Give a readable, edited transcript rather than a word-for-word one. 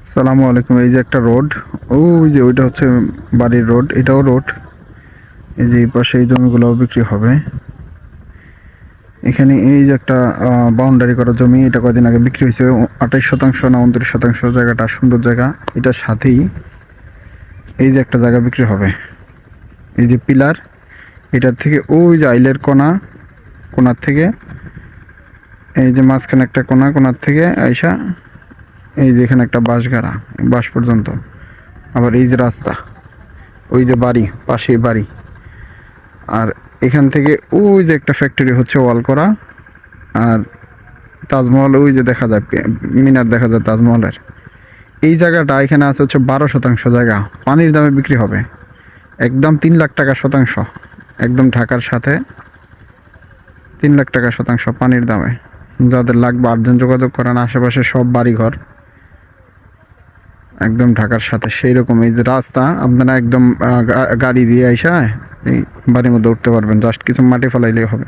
আসসালামু আলাইকুম। এই যে একটা রোড, ওই যে ওইটা হচ্ছে বাড়ির রোড, এটাও রোড। এই যে এই পাশে এই জমিগুলোও বিক্রি হবে। এখানে এই যে একটা বাউন্ডারি করা জমি, এটা কদিন আগে বিক্রি হয়েছে 28% না 29%। জায়গাটা সুন্দর জায়গা। এটার সাথেই এই যে একটা জায়গা বিক্রি হবে, এই যে পিলার, এটার থেকে ওই যে আইলের কোনার থেকে এই যে মাঝখানে একটা কোনার থেকে আইসা এই যে এখানে একটা বাঁশ পর্যন্ত। আবার এই যে রাস্তা, ওই যে বাড়ি, পাশেই বাড়ি। আর এখান থেকে ওই যে একটা ফ্যাক্টরি হচ্ছে ওয়াল করা। আর তাজমহল ওই যে দেখা যায়, মিনার দেখা যায় তাজমহলের। এই জায়গাটা এখানে আছে হচ্ছে 12% জায়গা, পানির দামে বিক্রি হবে। একদম 3 লাখ টাকা শতাংশ, একদম ঢাকার সাথে 3 লাখ টাকা শতাংশ পানির দামে। যাদের লাগবে আর্জেন্ট যোগাযোগ করেন। আশেপাশে সব বাড়িঘর, একদম ঢাকার সাথে সেই রকম। এই যে রাস্তা, আপনারা একদম গাড়ি দিয়ে আইসা এই বাড়ির মধ্যে উঠতে পারবেন, জাস্ট কিছু মাটি ফেলাইলেই হবে।